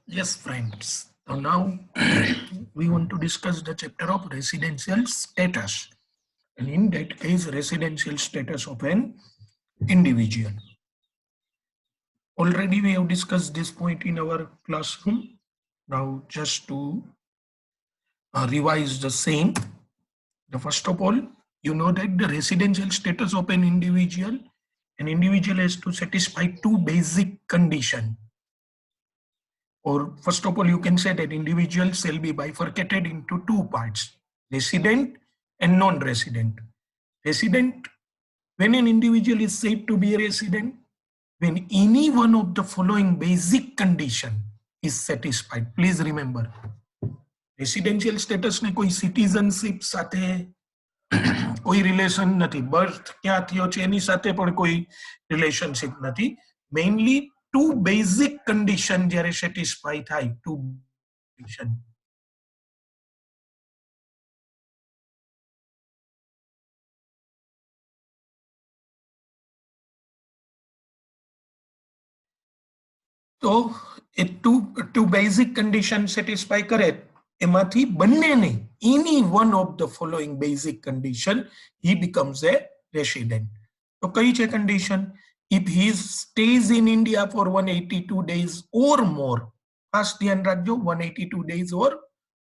Yes, friends. So now we want to discuss the chapter of residential status. And in that case, residential status of an individual. Already we have discussed this point in our classroom. Now, just to revise the same, the first of all, you know that the residential status of an individual has to satisfy two basic conditions. Or first of all, you can say that individuals shall be bifurcated into two parts, resident and non-resident. Resident, when an individual is said to be a resident, when any one of the following basic condition is satisfied. Please remember, residential status ને કોઈ citizenship સાથે કોઈ relation નથી, birth ક્યાં થયો છે એની સાથે પણ કોઈ રિલેશનશિપ નથી. મેઇનલી ટુ બેઝિક કન્ડિશન જ્યારે સેટિસ્ફાઈ થાય, ટુ કન્ડિશન. તો એ ટુ બેઝિક કન્ડિશન સેટિસ્ફાઈ કરે એમાંથી બંને નહીં, any one of the following basic condition, he becomes a resident. તો કઈ છે condition? if he stays in India for 182 days or more, ખાસ ધ્યાન રાખજો, 182 days or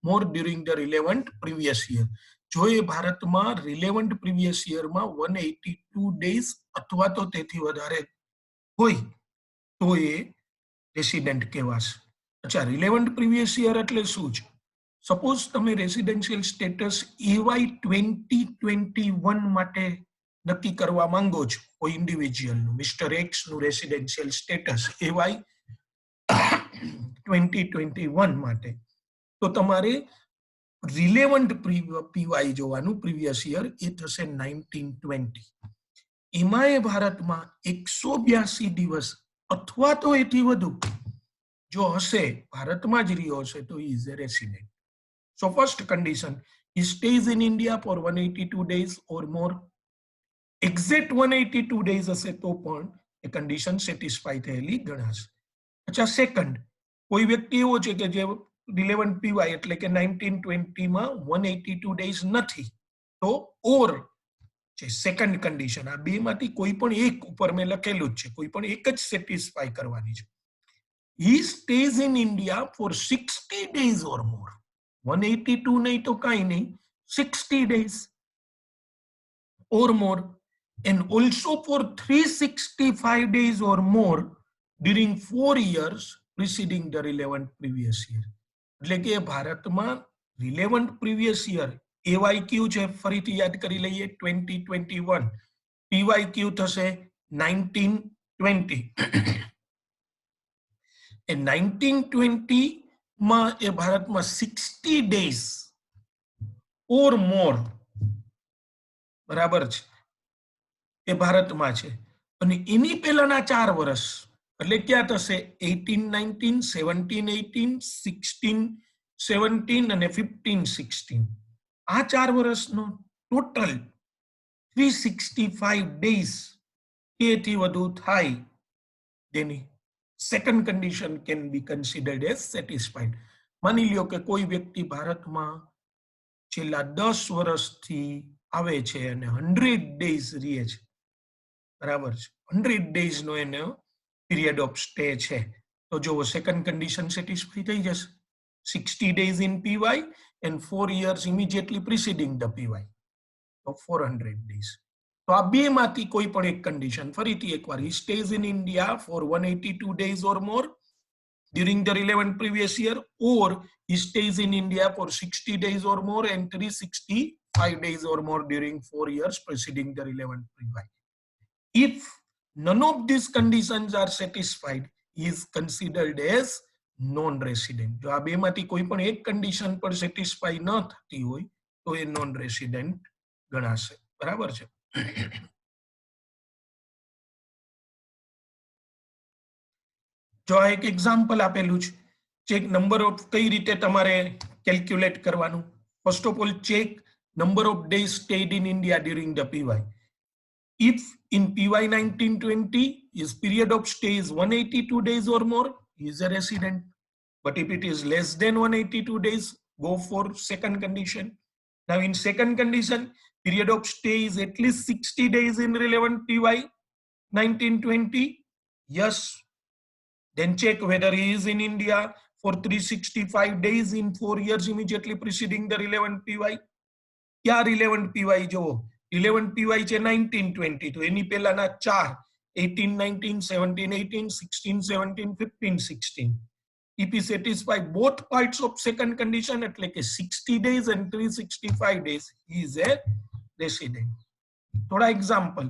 more during the relevant previous year. જો એ ભારતમાં રિલેવન્ટ પ્રીવિયસ યરમાં 182 ડેઝ અથવા તો તેથી વધારે હોય તો એ રેસિડેન્ટ કહેવાશે. અચ્છા, રિલેવન્ટ પ્રીવિયસ યર એટલે શું છે? સપોઝ તમે રેસિડેન્શિયલ સ્ટેટસ એવાય 2021 માટે નક્કી કરવા માંગો છો, કોઈ ઇન્ડિવિજ્યુઅલનું, મિસ્ટર એક્સ નું રેસિડેન્શિયલ સ્ટેટસ એવાય 2021 માટે, તો તમારે રિલેવન્ટ પીવાય જોવાનું, પ્રીવિયસ યર, એ થશે 1920. એમાં એ ભારતમાં 182 દિવસ અથવા તો એથી વધુ જો હશે, ભારતમાં જ રહ્યો હશે, તો is a resident. So first condition, he stays in India for 182 days or more. Exact 182 days હશે તો પણ એ કન્ડિશન સેટિસ્ફાઈ થયેલી ગણાશે. અચ્છા, સેકન્ડ, કોઈ વ્યક્તિ એવો છે કે જે રિલેવન્ટ પીવાય એટલે કે 1920 માં 182 ડેઝ નથી, તો ઓર છે સેકન્ડ કન્ડિશન. આ બે માંથી કોઈ પણ એક ઉપર મેં લખેલું જ છે, કોઈ પણ એક જ સેટિસ્ફાઈ કરવાની છે. he stays in India for 60 days or more. 182 નહીં તો કાંઈ નહીં, 60 days or more, and also for 365 days or more during 4 years preceding the relevant previous year. એટલે કે ભારતમાં રિલેવન્ટ પ્રીવિયસ યર એવાયક્યુ છે, ફરીથી યાદ કરી લઈએ, 2021, પીવાયક્યુ થશે 1920. એ 1920 માં એ ભારતમાં 60 ડેઝ ઓર મોર બરાબર છે, એ ભારતમાં છે. અને એની પહેલાના 4 વર્ષ એટલે ક્યાં થશે? 18-19, 17-18, 16-17 અને 15-16. આ 4 વર્ષનો ટોટલ 365 ડેઝ એથી વધુ થાય, તેની second condition can be considered as satisfied. માની લ્યો કે કોઈ વ્યક્તિ ભારતમાં છેલ્લા 10 વર્ષથી આવે છે અને 100 ડેઝ રહે છે, બરાબર છે, 100 ડેઝ નો એનો પીરિયડ ઓફ સ્ટે છે, તો જો સેકન્ડ કન્ડિશન સેટિસ્ફાઈ થઈ જશે. 60 days in PY and 4 years immediately preceding the PY, તો 400 days. તો આ બે માંથી કોઈ પણ એક કન્ડિશન, ફરીથી એકવાર, he stays in India for 182 days or more during the relevant previous year, or he stays in India for 60 days or more and 365 days or more during 4 years preceding the relevant PY. If none of these conditions are satisfied, he is considered as non-resident. જો આ બેમાંથી કોઈ પણ એક condition પર satisfy ન થતી હોય તો એ નોન રેસિડેન્ટ ગણાશે, બરાબર છે. જો આ એક એક્ઝામ્પલ આપેલું છે, ચેક નંબર ઓફ કઈ રીતે તમારે કેલ્ક્યુલેટ કરવાનું. First of all, check number of days stayed in India during the PY. If in PY 1920 his period of stay is 182 days or more, he is a resident. But if it is less than 182 days, go for second condition. Now in second condition, period of stay is at least 60 days in relevant PY 1920. Yes. Then check whether he is in India for 365 days in 4 years immediately preceding the relevant PY. क्या relevant PY जो relevant PY છે 1920 તો એની પહેલાના 4 18 19 17 18 16 17 15 16 if he satisfy both parts of second condition એટલે કે 60 days and 365 days he is a resident. થોડા example.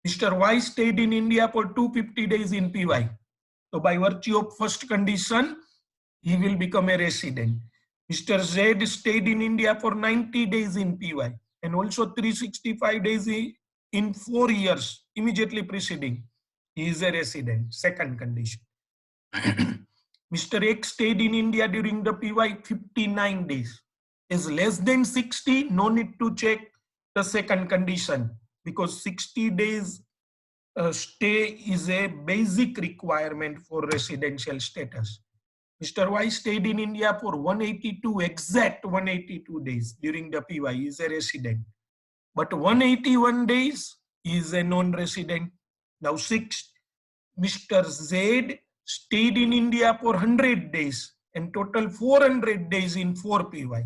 Mr. Y stayed in India for 250 days in PY. So by virtue of first condition, he will become a resident. Mr. Z stayed in India for 90 days in PY and also 365 days in 4 years immediately preceding. He is a resident. Second condition. Mr. X stayed in India during the PY 59 days. Is less than 60, no need to check the second condition because 60 days stay is a basic requirement for residential status. Mr. Y stayed in India for 182 exact 182 days during the PY. He is a resident. But 181 days he is a non-resident. Now sixth, Mr. Z stayed in India for 100 days and total 400 days in 4 PY.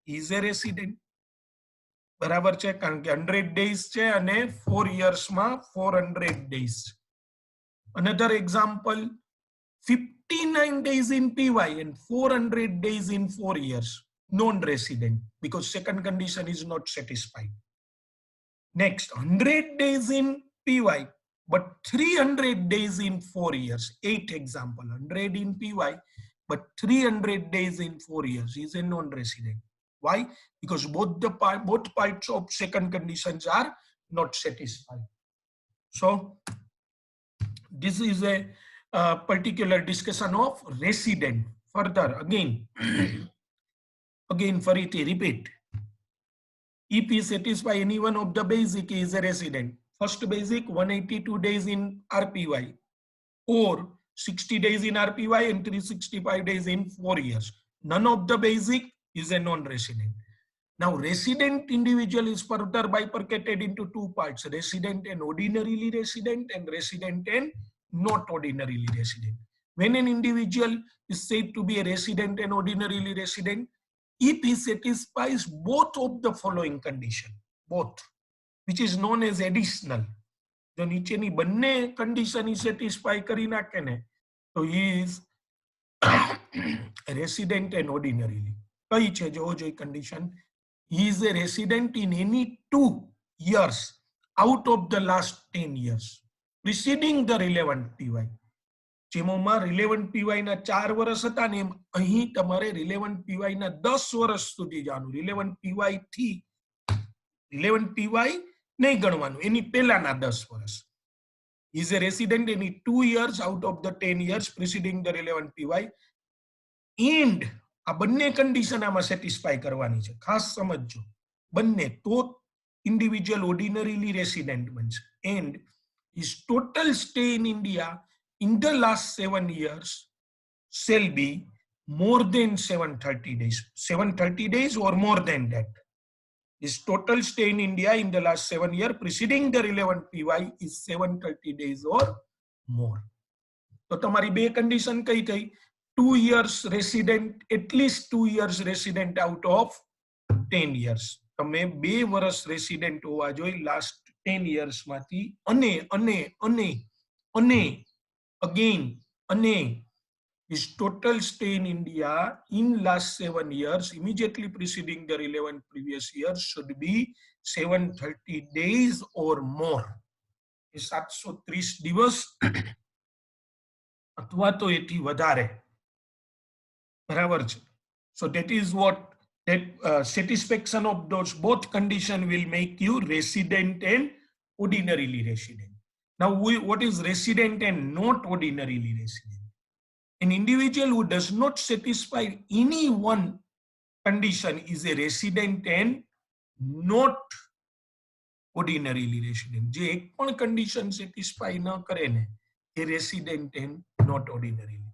He is a resident. બરાબર છે કારણ કે 100 days છે અને 4 years માં 400 days. Another example, 59 days in PY and 400 days in 4 years, non-resident because second condition is not satisfied. Next, 100 days in PY but 300 days in 4 years. 8 example, 100 in PY but 300 days in 4 years is a non-resident. Why? Because both parts of second conditions are not satisfied. So this is a particular discussion of resident. Further, again farithi repeat. If he satisfy any one of the basic, he is a resident. First basic, 182 days in RPY or 60 days in RPY and 365 days in 4 years. None of the basic is a non-resident. Now, resident individual is further bifurcated into two parts, resident and ordinarily resident and resident and not ordinarily resident. When an individual is said to be a resident and ordinarily resident, if he satisfies both of the following condition, both, which is known as additional. જો નીચેની બંને condition he satisfy કરી નાખે ને, તો he is resident and ordinarily. કઈ છે જોવો જોઈએ condition? He is a resident in any 2 years out of the last 10 years preceding the relevant PY. જેમાં relevant PY ના 4 વર્ષ હતા ને એમ અહીં તમારે relevant PY ના 10 વર્ષ સુધી જવાનું. relevant PY થી relevant PY નહીં ગણવાનું, એની પહેલાના 10 વર્ષ. He is a resident in 2 years out of the 10 years preceding the relevant PY. And આ બંને કન્ડિશન આમાં સેટિસ્ફાય કરવાની છે, ખાસ સમજજો. બંને તો ઇન્ડિવિજ્યુઅલ ઓર્ડિનરીલી રેસિડેન્ટ બનશે. And his total stay in India in the last 7 years shall be more than 730 days. 730 days or more than that. His total stay in India in the last 7 years preceding the relevant PY is 730 days or more. તો તમારી બે condition કઈ થઈ? 2 years resident, at least 2 years resident out of 10 years. તમે 2 વર્ષ resident હોવા જોઈએ last 10 years માંથી. અને again his total stay in India in last 7 years immediately preceding the relevant previous year should be 730 days or more. એ 730 દિવસ અથવા તો એથી વધારે. બરાબર છે. So that is what that satisfaction of those both condition will make you resident and ordinarily resident. Now what is resident and not ordinarily resident? An individual who does not satisfy any one condition is a resident and not ordinarily resident. જે એક પણ condition satisfy ન કરે ને એ resident and not ordinarily.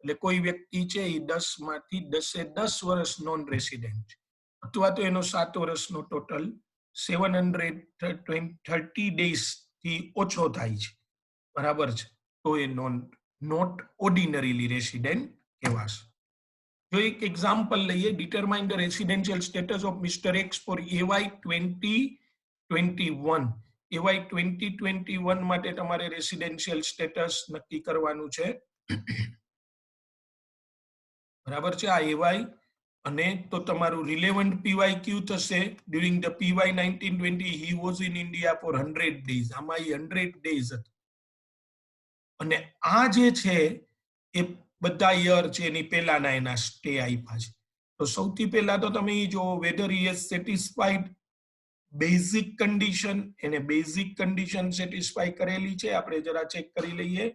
એટલે કોઈ વ્યક્તિ છે એ 10 માંથી 10 વર્ષ નોન રેસિડેન્ટ છે, અથવા તો એનો 7 વર્ષનો ટોટલ 730 ડેઝ થી ઓછો થાય છે, બરાબર છે, તો એ નોટ ઓર્ડિનરીલી રેસિડેન્ટ કહેવાશે. જો એક એક્ઝામ્પલ લઈએ, determine the residential status of mister X for AY 2021. AY 2021 માટે તમારે રેસિડેન્શિયલ સ્ટેટસ નક્કી કરવાનું છે, બરાબર છે. આ એવાય અને તો તમારું રિલેવન્ટ પીવાય ક્યુ થશે. During the PY 1920 he was in India for 100 days. આમાં 100 ડેઝ હતું. અને આ જે છે એ બધા યર છે એની પહેલાના એના સ્ટે આપ્યા છે. તો સૌથી પહેલા તો તમે જો whether he has satisfied basic condition, એને બેઝિક કન્ડિશન સેટિસ્ફાઈ કરેલી છે, આપણે જરા ચેક કરી લઈએ.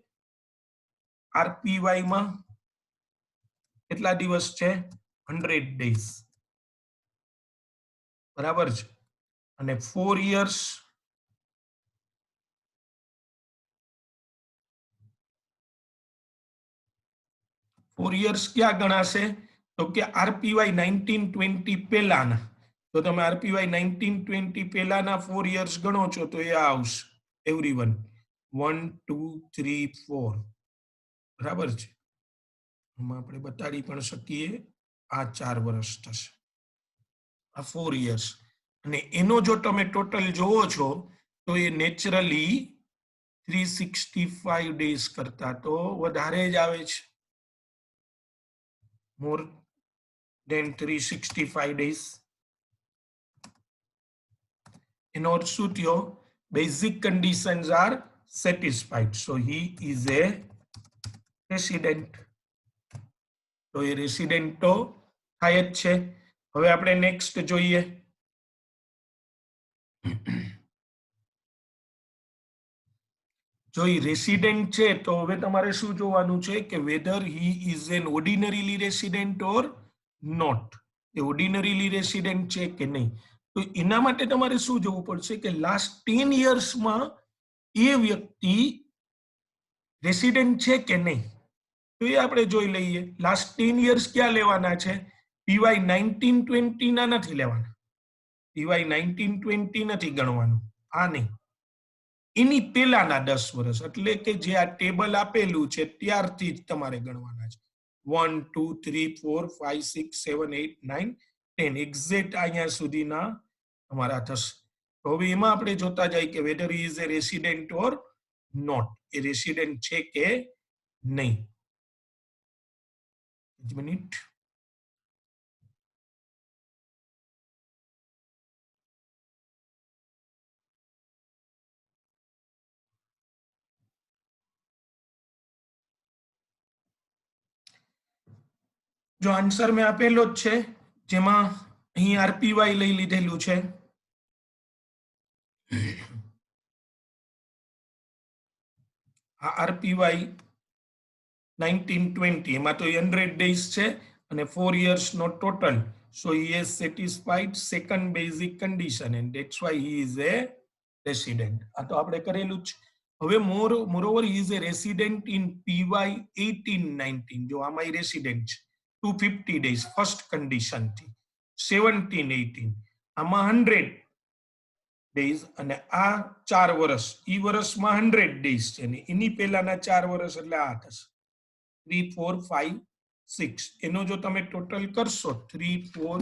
આરપીવાય માં કેટલા દિવસ છે? 100 ડેઝ, બરાબર છે. અને 4 યર્સ, 4 યર્સ ક્યાં ગણાશે? તો કે આરપીવાય 1920 પહેલાના. તો તમે આરપીવાય 1920 પહેલાના 4 યર્સ ગણો છો તો એ આવશે એવરીવન 1 2 3 4, બરાબર છે. આમાં આપણે બતાડી પણ શકીએ, આ 4 વર્ષ થશે, આ 4 યર્સ. અને એનો જો તમે ટોટલ જોવો છો તો એ નેચરલી 365 ડેઝ કરતા તો વધારે જ આવે છે, more than 365 days. એનો અર્થ શું થયો? Basic conditions are satisfied, so he is a resident. તો એ રેસિડેન્ટ તો થાય જ છે. હવે આપણે નેક્સ્ટ જોઈએ. જો એ રેસિડેન્ટ છે તો હવે તમારે શું જોવાનું છે કે whether he is an ordinarily resident or not. એ ઓર્ડિનરીલી રેસિડેન્ટ છે કે નહીં. તો એના માટે તમારે શું જોવું પડશે કે લાસ્ટ 10 યર્સમાં એ વ્યક્તિ રેસિડેન્ટ છે કે નહીં. તો એ આપણે જોઈ લઈએ. લાસ્ટ 10 યર્સ ક્યાં લેવાના છે? પીવાય 1920 ના નથી લેવાના, પીવાય 1920 નથી ગણવાનું, આ નહીં, એની પહેલાના 10 વર્ષ, એટલે કે જે આ ટેબલ આપેલું છે ત્યારથી જ તમારે ગણવાના છે. 1 2 3 4 5 6 7 8 9 10 એક્ઝેક્ટ અહીંયા સુધીના તમારા થશે. તો હવે એમાં આપણે જોતા જાય કે whether he is a resident or not, એ રેસિડેન્ટ છે કે નહીં. એક મિનિટ. જો આન્સર મેં આપેલો જ છે, જેમાં અહીં આરપીવાય લઈ લીધેલું છે. આ આરપીવાય 1920 એમાં તો 100 ડેઝ છે અને 4 યર્સ નો total. So he has satisfied second basic condition and that's why he is a resident. આ તો આપણે કરેલું જ. હવે moreover he is a resident in PY 1819. જો આમાં રેસિડેન્ટ છે 250 ડેઝ ફર્સ્ટ કન્ડિશન થી. 17 18 આમાં 100 ડેઝ અને આ 4 વર્ષ, ઈ વર્ષમાં 100 ડેઝ છે ને એની પહેલાના 4 વર્ષ એટલે આ થશે 3 4 5 6. એનો જો તમે ટોટલ કરશો 3 4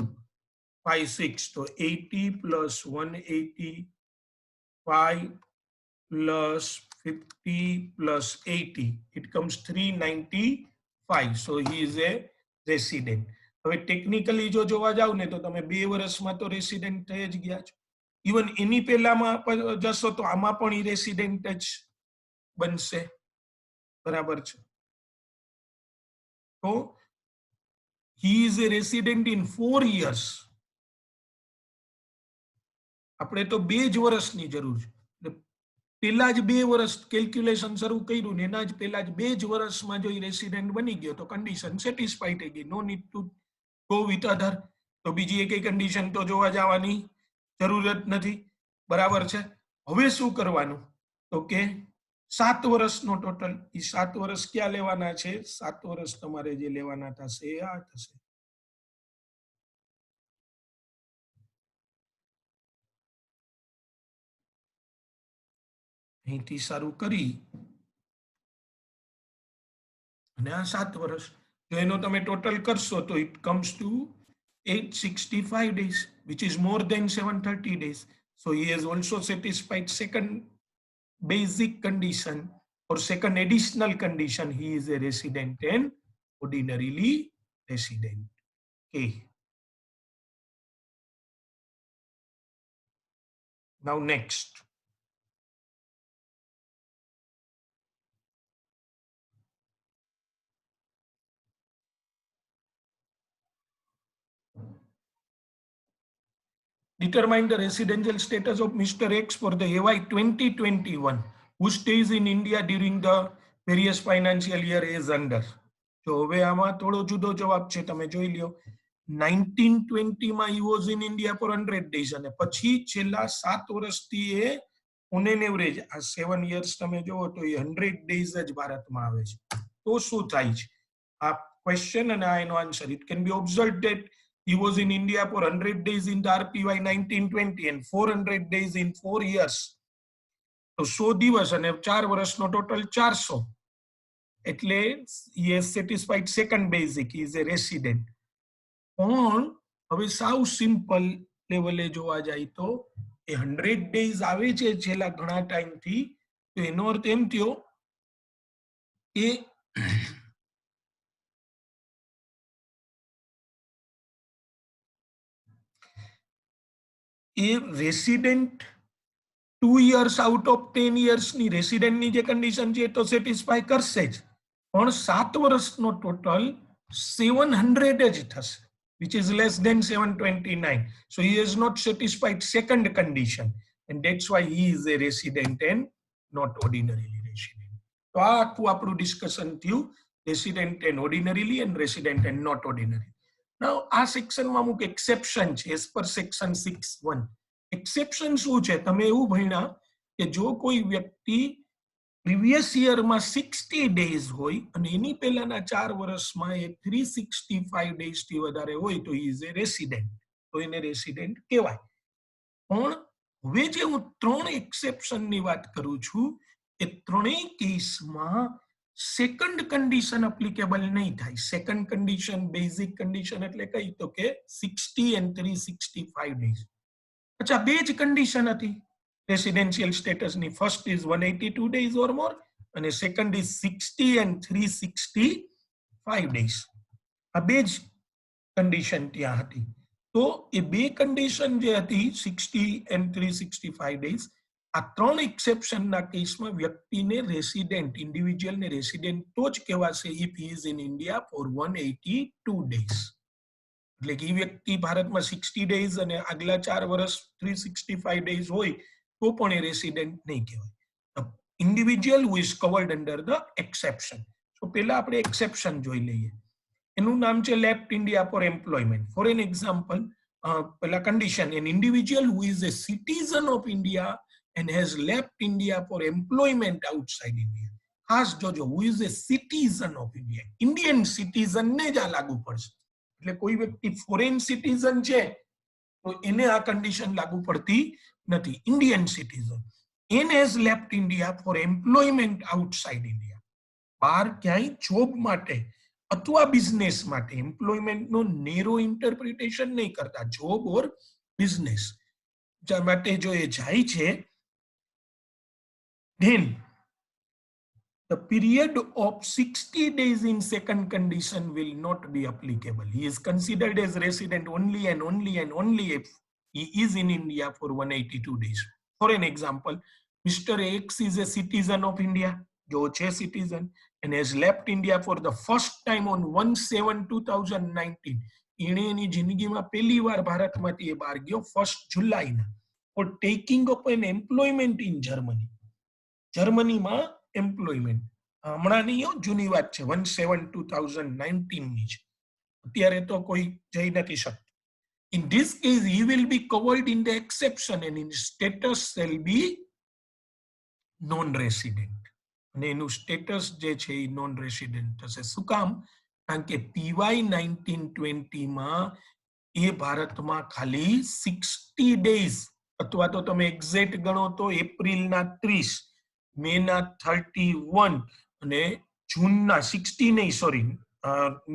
5 6 તો 80 plus 185 plus 50 plus 80 it comes 395. So he is a resident. હવે ટેકનિકલી જો જોવા જાવ ને તો તમે 2 વર્ષમાં તો રેસિડેન્ટ થઈ જ ગયા છો. ઇવન એની પહેલામાં જશો તો આમાં પણ ઈ રેસિડેન્ટ જ બનશે, બરાબર છે. તો હી is a resident in 4 years. આપણે તો 2 જ વર્ષની જરૂર છે, પેલા જ 2 વર્ષ કેલ્ક્યુલેશન શરૂ કર્યું ને એના જ પેલા જ 2 જ વર્ષમાં જો રેસિડેન્ટ બની ગયો તો કન્ડિશન સેટિસ્ફાઈ થઈ ગઈ. No need to go with other. તો બીજી એક કન્ડિશન તો જોવા જવાની જરૂરત નથી, બરાબર છે. હવે શું કરવાનું તો કે 7 વર્ષનો ટોટલ. એ 7 વર્ષ ક્યાં લેવાના છે? 7 વર્ષ તમારે જે લેવાના થશે એ આ થશે. અહીંથી શરૂ કરી અને આ 7 વર્ષ. જો એનો તમે ટોટલ કરશો તો it comes to 865 days, which is more than 730 days. So he has also satisfied second basic condition or second additional condition. He is a resident and ordinarily resident. Okay. Now next. Determine the residential status of Mr. X for the AY 2021, who stays in India during the various financial year as under. So હવે આમાં થોડો જુદો જવાબ છે, તમે જોઈ લ્યો. 1920 માં he was in India for 100 days અને પછી છેલ્લા 7 વર્ષથી એ ઓન એન એવરેજ આ 7 years તમે જોવો તો એ 100 days જ ભારતમાં આવે છે. તો શું થાય છે? આ ક્વેશ્ચન અને આ એનો answer. It can be observed that he was in India for 100 days in the RPY 1920 and 400 days in 4 years. તો 100 દિવસ અને 4 વર્ષનો ટોટલ 400. એટલે he has satisfied second basic, he is a resident. પણ હવે સાવ સિમ્પલ લેવલે જોવા જાય તો એ 100 days આવે છે છેલ્લા ઘણા ટાઈમથી. તો એનો અર્થ એમ થયો કે એ resident 2 years out of 10 years ની રેસિડેન્ટની જે કન્ડિશન છે એ તો સેટિસ્ફાય કરશે જ, પણ 7 વર્ષનો ટોટલ 700 જ થશે, which is less than 729. So he has not satisfied second condition, and that's why he is a resident and not ordinarily resident. તો આ આખું આપણું ડિસ્કશન થયું resident and ordinarily and resident and not ordinary. Now આ સેક્શનમાં અમુક exception છે as per section 6(1). Exception શું છે? તમે એવું ભણ્યા કે જો કોઈ વ્યક્તિ પ્રીવિયસ યરમાં 60 days હોય અને એની પહેલાના 4 વર્ષમાં એ 365 days થી વધારે હોય તો he is a resident. તો એને રેસિડેન્ટ કહેવાય. પણ હવે જે હું 3 એક્સેપ્શનની વાત કરું છું એ ત્રણેય કેસમાં સેકન્ડ કન્ડિશન એપ્લિકેબલ નહીં થાય. સેકન્ડ કન્ડિશન બેઝિક કન્ડિશન એટલે કઈ? તો કે 60 and 365 days. અચ્છા, બે જ કન્ડિશન હતી રેસિડેન્શિયલ સ્ટેટસની. First is 182 days or more અને સેકન્ડ ઇઝ 60 and 365 days. આ બે જ કન્ડિશન ત્યાં હતી. તો એ બે કન્ડિશન જે હતી 60 and 365 days, આ ત્રણ એક્સેપ્શનના કેસમાં વ્યક્તિને રેસિડેન્ટ, ઇન્ડિવિજ્યુઅલને રેસિડેન્ટ તો જ કહેવાશે if he is in India four 182 days. એટલે કે એ વ્યક્તિ ભારતમાં 60 days અને આગલા 4 વર્ષ 365 days હોય તો પણ એ રેસિડેન્ટ નહીં કહેવાય. Individual who is covered under the exception. તો પહેલા આપણે એક્સેપ્શન જોઈ લઈએ. એનું નામ છે left India for employment. For an example, પહેલા condition, an individual who is a citizen of India and has left India for employment outside India. ખાસ જોજો, who is a citizen of India. Indian citizen ને જ આ લાગુ પડશે. એટલે કોઈ વ્યક્તિ ફોરેન સિટીઝન છે તો એને આ કન્ડિશન લાગુ પડતી નથી. Indian citizen and has left India for employment outside India. બહાર ક્યાંય જોબ માટે અથવા બિઝનેસ માટે. એમ્પ્લોયમેન્ટ નો નેરો ઇન્ટરપ્રિટેશન નહીં કરતા, જોબ ઓર બિઝનેસ માટે જો એ જાય છે, then the period of 60 days in second condition will not be applicable. He is considered as resident only and only and only if he is in India for 182 days. For an example, Mr. X is a citizen of India, jo che citizen, and has left India for the first time on 1/7/2019. એને એની જિંદગીમાં પહેલી વાર ભારતમાંથી એ બહાર ગયો 1 જુલાઈના for taking up an employment in Germany. જર્મનીમાં employment. હમણાંની જૂની વાત છે, 1/7/2019 ની છે. અત્યારે તો કોઈ જઈ નથી શકતું. In this case, he will be covered in the exception and his status shall be non-resident. અને એનું સ્ટેટસ જે છે એ નોન રેસિડેન્ટ થશે. શું કામ? કારણ કે પીવાય 1920 એ ભારતમાં ખાલી 60 ડેઝ અથવા તો તમે એક્ઝેક્ટ ગણો તો એપ્રિલના 30, મેના 31 અને જૂનના 60 નહીં, સોરી,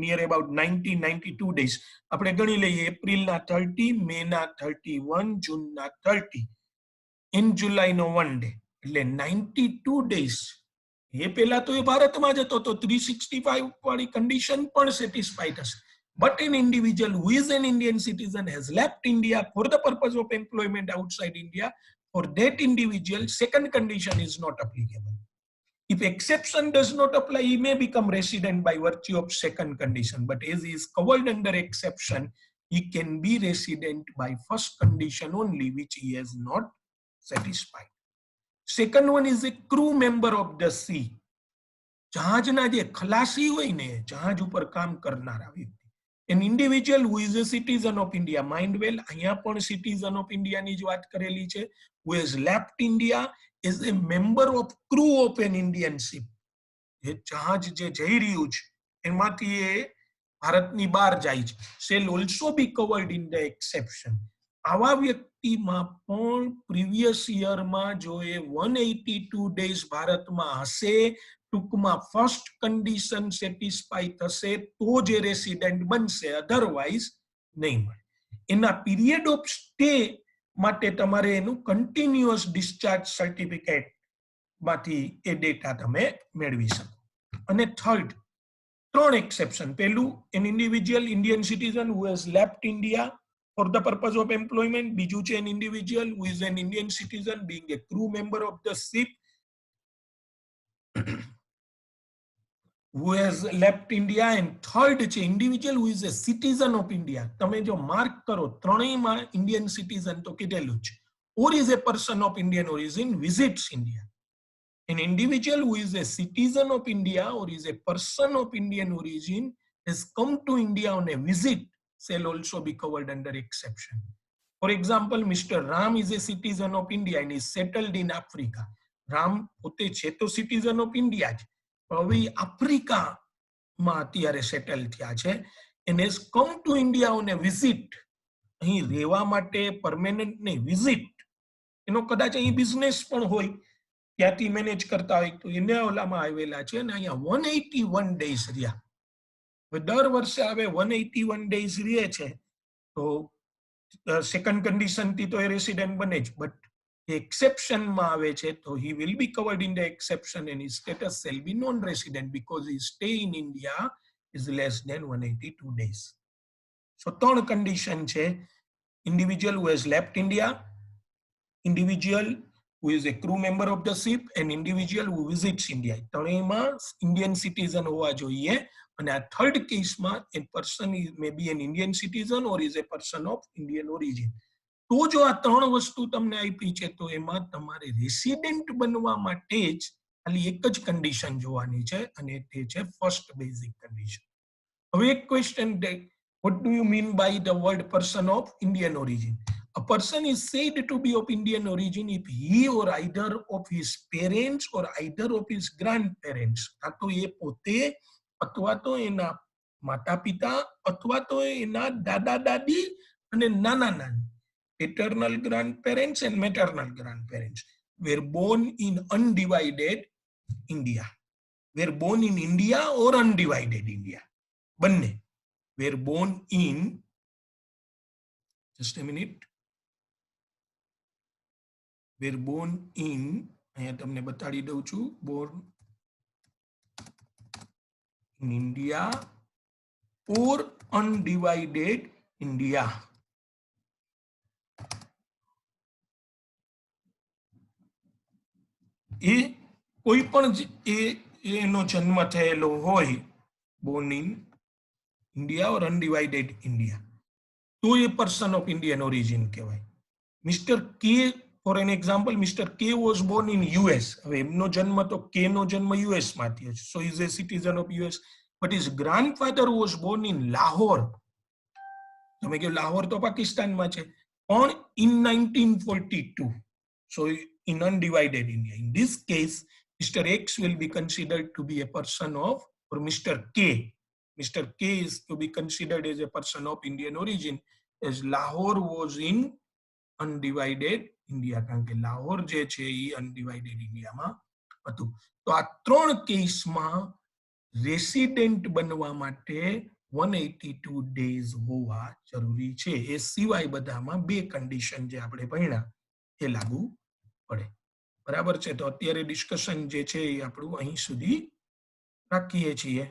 નિયર અબાઉટ 92 ડેઝ આપણે ગણી લઈએ. એપ્રિલના 30, મેના 31, જૂનના 30, ઇન જુલાઈનો 1 ડે, એટલે 92 ડેઝ. એ પહેલા તો એ ભારતમાં જ હતો, તો 365 વાળી કન્ડિશન પણ સેટિસ્ફાઈ થશે. But an individual who is an Indian citizen has left India for the purpose of employment outside India, for that individual, second condition is not applicable. If exception does not apply, he may become resident by virtue of second condition. But as he is covered under exception, he can be resident by first condition only, which he has not satisfied. Second one is a crew member of the sea. જહાજના જે ખલાસી હોય ને, જહાજ ઉપર કામ કરનારા વ્યક્તિ. An individual who is a citizen of India, mind well, અહીંયા પણ citizen of India ની જ વાત કરેલી છે. Who has left India is a member of crew of an Indian ship. એ જહાજ જે જઈ રહ્યું છે એમાંથી એ ભારતની બહાર જાય છે. Shall also be covered in the exception. આવા વ્યક્તિમાં પણ પ્રીવિયસ યરમાં જો એ 182 ડેઝ ભારતમાં હશે, ટૂંકમાં ફર્સ્ટ કન્ડિશન સેટિસ્ફાઈ થશે તો જ એ રેસિડેન્ટ બનશે, અધરવાઇઝ નહીં મળે. એના પીરિયડ ઓફ સ્ટે માટે તમારે એનું કન્ટિન્યુઅસ ડિસ્ચાર્જ સર્ટિફિકેટ માંથી એ ડેટા તમે મેળવી શકો. અને થર્ડ, 3 એક્સેપ્શન. પહેલું, N individual Indian citizen who has left India for the purpose of employment. બીજું છે, an individual who is an Indian citizen being a crew member of the ship who has left India. And third છે, individual who is a citizen of India. તમે જો mark કરો, ત્રણેયમાં Indian citizen તો કીધેલું છે. or is a person of Indian origin visits India. An individual who is a citizen of India or is a person of Indian origin has come to India on a visit shall also be covered under exception. For example, Mr. Ram is a citizen of India and is settled in Africa. Ram પોતે છે તો citizen of India જ, હવે આફ્રિકામાં અત્યારે settle થયા છે. and has come to India on a visit. અહીં રહેવા માટે પરમેનન્ટ નહીં, વિઝિટ. એનો કદાચ અહીં બિઝનેસ પણ હોય, ત્યાંથી મેનેજ કરતા હોય, તો એને ઓલામાં આવેલા છે અને અહીંયા 181 ડેઝ રહ્યા. દર વર્ષે હવે 181 ડેઝ રહે છે, તો સેકન્ડ કન્ડિશન થી તો એ રેસિડેન્ટ બને જ. બટ exception માં આવે છે તો he will be covered in the exception and his status shall be non-resident because his stay in India is less than 182 days. So 3 condition છે: individual who has left India, individual who is a crew member of the ship, and individual who visits India. ત્રણેયમાં Indian citizen હોવા જોઈએ. અને આ third કેસમાં a person may be an Indian citizen or is a person of Indian origin. તો જો આ 3 વસ્તુ તમને આપી છે તો એમાં તમારે રેસિડેન્ટ બનવા માટે જ ખાલી એક જ કન્ડિશન જોવાની છે અને તે છે ફર્સ્ટ બેઝિક કન્ડિશન. હવે એક question, what do you mean by the word person of Indian origin? A person is said to be of Indian origin if he or either of his parents or either of his grandparents, કાં તો એ પોતે અથવા તો એના માતા પિતા અથવા તો એના દાદા દાદી અને નાના નાની, paternal grandparents and maternal grandparents, were born in undivided India. Were born in India or undivided India. બંને. Were born in, just a minute, were born in, અહીંયા તમને બતાડી દઉં છું, born in India or undivided India. એ કોઈ પણ એનો જન્મ થયેલો હોય, born in India or undivided India, તો એ person of Indian origin કહેવાય. Mr. K, for an example, Mr. K was born in US. હવે એમનો જન્મ તો K નો જન્મ US માં થયો છે, so he is a citizen of US. But his grandfather was born in Lahore. તમે કહો લાહોર તો પાકિસ્તાનમાં છે, પણ in 1942. So in undivided India. In this case, Mr. X will be considered to be a person of, or Mr. K. Mr. K is to be considered as a person of Indian origin, as Lahore was in undivided India, કારણ કે લાહોર જે છે એ undivided ઇન્ડિયામાં હતું. તો આ ત્રણ કેસમાં રેસિડેન્ટ બનવા માટે 182 ડેઝ હોવા જરૂરી છે. એ સિવાય બધામાં બે કન્ડિશન જે આપણે ભણ્યા એ લાગુ પડે. બરાબર છે. તો અત્યારે ડિસ્કશન જે છે એ આપણું અહીં સુધી રાખીએ છીએ.